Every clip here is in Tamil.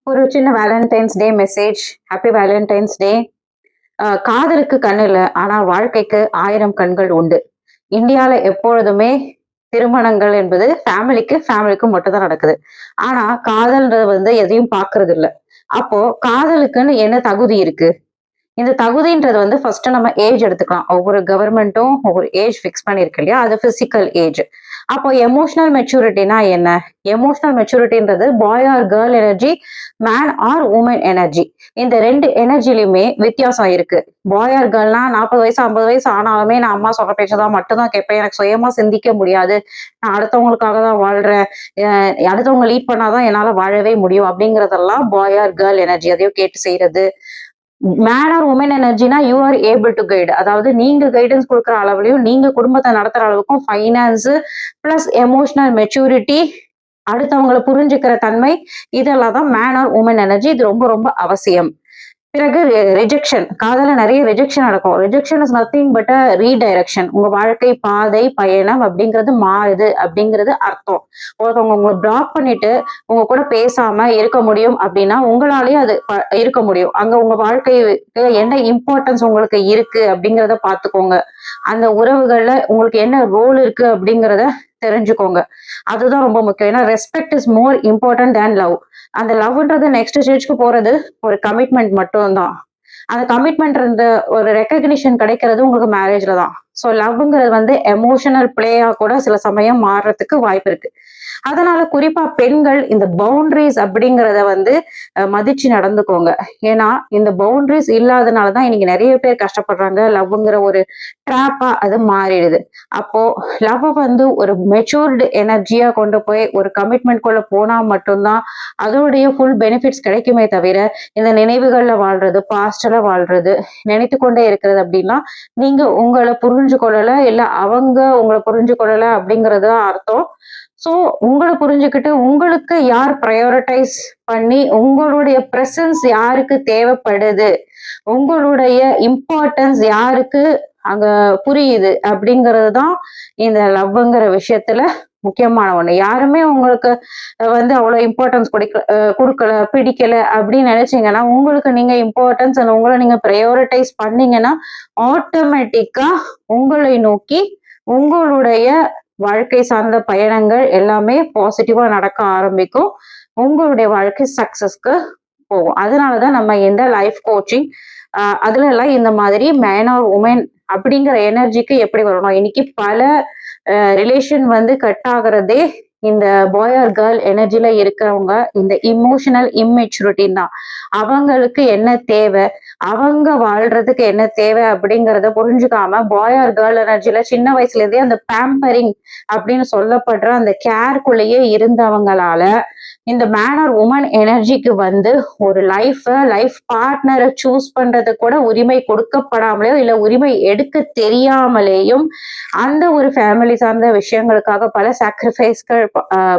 ஒரு சின்ன Valentine's day message. Happy Valentine's டே. காதலுக்கு கண் இல்ல. ஆனா வாழ்க்கைக்கு 1000 கண்கள் உண்டு. இந்தியால எப்பொழுதுமே திருமணங்கள் என்பது ஃபேமிலிக்கு மட்டும் தான் நடக்குது. ஆனா காதல்ன்றது வந்து எதையும் பார்க்கறது இல்ல. அப்போ காதலுக்குன்னு என்ன தகுதி இருக்கு? இந்த தகுதின்றது வந்து ஃபர்ஸ்ட் நம்ம ஏஜ் எடுத்துக்கலாம். ஒவ்வொரு கவர்மெண்ட்டும் ஒவ்வொரு ஏஜ் ஃபிக்ஸ் பண்ணியிருக்கு இல்லையா? அது பிசிக்கல் ஏஜ். அப்போ எமோஷனல் மெச்சூரிட்டினா என்ன? எமோஷனல் மெச்சூரிட்டின்றது boy or girl energy, man or woman energy. இந்த 2 எனர்ஜிலயுமே வித்தியாசம் இருக்கு. பாய் ஆர் கேர்ள்னா 40 வயசு, 50 வயசு ஆனாலுமே நான் அம்மா சொல்ற பேச்ச தான் மட்டும் தான் கேட்பேன். எனக்கு சுயமா சிந்திக்க முடியாது. நான் அடுத்தவங்களுக்காக தான் வாழ்றேன். அடுத்தவங்க லீட் பண்ணா தான் என்னால வாழவே முடியும். அப்படிங்கிறதெல்லாம் பாய் ஆர் கேர்ள் எனர்ஜி. அதையும் கேட்டு செய்றது. மேன் ஆர் உமன் எனர்ஜினா you are able to guide. அதாவது நீங்க கைடன்ஸ் கொடுக்குற அளவுலயும் நீங்க குடும்பத்தை நடத்துற அளவுக்கும் ஃபைனான்ஸ் பிளஸ் எமோஷனல் மெச்சூரிட்டி, அடுத்தவங்களை புரிஞ்சுக்கிற தன்மை, இதெல்லாம் தான் மேன் ஆர் உமன் எனர்ஜி. இது ரொம்ப ரொம்ப அவசியம். பிறகு ரிஜெக்ஷன். காதல நிறைய ரிஜெக்ஷன் நடக்கும். Rejection is nothing but a redirection. உங்க வாழ்க்கை பாதை பயணம் அப்படிங்கிறது மாறுது அப்படிங்கிறது அர்த்தம். ஒருத்தவங்க உங்களை பிளாக் பண்ணிட்டு உங்க கூட பேசாம இருக்க முடியும் அப்படின்னா உங்களாலேயே அது இருக்க முடியும். அங்க உங்க வாழ்க்கைக்கு என்ன இம்பார்ட்டன்ஸ் உங்களுக்கு இருக்கு அப்படிங்கிறத பாத்துக்கோங்க. அந்த உறவுகள்ல உங்களுக்கு என்ன ரோல் இருக்கு அப்படிங்கிறத தெரிஞ்சுக்கோங்க. அதுதான் ரொம்ப முக்கியம். ஏன்னா respect is more important than love. அந்த லவ்ன்றது நெக்ஸ்ட் ஸ்டேஜ்க்கு போறது ஒரு கமிட்மெண்ட் மட்டும்தான். அந்த கமிட்மெண்ட் இருந்த ஒரு ரெக்கக்னிஷன் கிடைக்கிறது உங்களுக்கு மேரேஜ்ல தான். ஸோ லவ்ங்கிறது வந்து எமோஷனல் பிளேயா கூட சில சமயம் மாறுறதுக்கு வாய்ப்பு இருக்கு. அதனால குறிப்பா பெண்கள் இந்த பவுண்டரிஸ் அப்படிங்கிறத வந்து மதிச்சு நடந்துக்கோங்க. ஏன்னா இந்த பவுண்டரிஸ் இல்லாதனாலதான் இன்னைக்கு நிறைய பேர் கஷ்டப்படுறாங்க. லவ்ங்கிற ஒரு ட்ராப்பா அது மாறிடுது. அப்போ லவ் வந்து ஒரு மெச்சூர்டு எனர்ஜியா கொண்டு போய் ஒரு கமிட்மெண்ட் குள்ள போனா மட்டும்தான் அதோடைய ஃபுல் பெனிஃபிட்ஸ் கிடைக்குமே தவிர இந்த நினைவுகள்ல வாழ்றது, பாஸ்ட்ல வாழ்றது, நினைத்து கொண்டே இருக்கிறது அப்படின்னா நீங்க உங்களை புரிஞ்சு கொள்ளல, இல்ல அவங்க உங்களை புரிஞ்சு கொள்ளல அப்படிங்கிறது தான் அர்த்தம். சோ உங்களை புரிஞ்சுக்கிட்டு உங்களுக்கு யார் ப்ரையாரிட்டைஸ் பண்ணி உங்களுடைய பிரசன்ஸ் யாருக்கு தேவைப்படுது, உங்களுடைய இம்பார்ட்டன்ஸ் யாருக்கு அங்க புரியுது அப்படிங்கிறது தான் இந்த லவ்ங்கிற விஷயத்துல முக்கியமான ஒண்ணு. யாருமே உங்களுக்கு வந்து அவ்வளவு இம்பார்ட்டன்ஸ் கொடுக்கல பிடிக்கல அப்படின்னு நினைச்சீங்கன்னா உங்களுக்கு நீங்க இம்பார்ட்டன்ஸ் உங்களை நீங்க ப்ரையாரிட்டைஸ் பண்ணீங்கன்னா ஆட்டோமேட்டிக்கா உங்களை நோக்கி உங்களுடைய வாழ்க்கை சார்ந்த பயணங்கள் எல்லாமே பாசிட்டிவா நடக்க ஆரம்பிக்கும். உங்களுடைய வாழ்க்கை சக்சஸ்க்கு போகும். அதனாலதான் நம்ம எந்த லைஃப் கோச்சிங் அதுல எல்லாம் இந்த மாதிரி மேன் ஆர் உமன் அப்படிங்கிற எனர்ஜிக்கு எப்படி வரணும். இன்னைக்கு பல ரிலேஷன் வந்து கட் ஆகுறதே இந்த பாய் ஆர் கேர்ள் எனர்ஜில இருக்கிறவங்க இந்த இமோஷனல் இம்மெச்சூரிட்டி தான். அவங்களுக்கு என்ன தேவை, அவங்க வாழ்றதுக்கு என்ன தேவை அப்படிங்கிறத புரிஞ்சுக்காம பாய் ஆர் கேர்ள் எனர்ஜில சின்ன வயசுல இருந்தே அந்த பேம்பரிங் அப்படின்னு சொல்லப்படுற அந்த கேர்க்குள்ளேயே இருந்தவங்களால இந்த மேன் ஆர் உமன் எனர்ஜிக்கு வந்து ஒரு லைஃப் பார்ட்னரை சூஸ் பண்றது கூட உரிமை கொடுக்கப்படாமலேயோ இல்ல உரிமை எடுக்க தெரியாமலேயும் அந்த ஒரு ஃபேமிலி சார்ந்த விஷயங்களுக்காக பல சாக்ரிஃபைஸ்கள்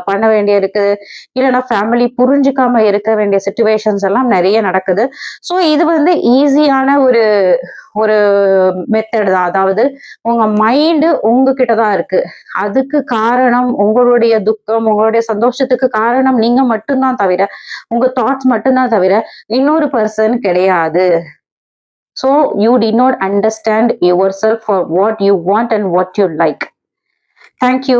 பண்ண வேண்டிய இருக்குது. இல்லைன்னா ஃபேமிலி புரிஞ்சுக்காம இருக்க வேண்டிய சுச்சுவேஷன்ஸ் எல்லாம் நிறைய நடக்குது. ஸோ இது வந்து ஈஸியான ஒரு ஒரு மெத்தட் தான். அதாவது உங்க மைண்டு உங்ககிட்ட தான் இருக்கு. அதுக்கு காரணம் உங்களுடைய துக்கம், உங்களுடைய சந்தோஷத்துக்கு காரணம் நீங்க மட்டும்தான் தவிர உங்க தாட்ஸ் மட்டும்தான் தவிர இன்னொரு பர்சன் கிடையாது. So you did not understand yourself for what you want and what you like. Thank you.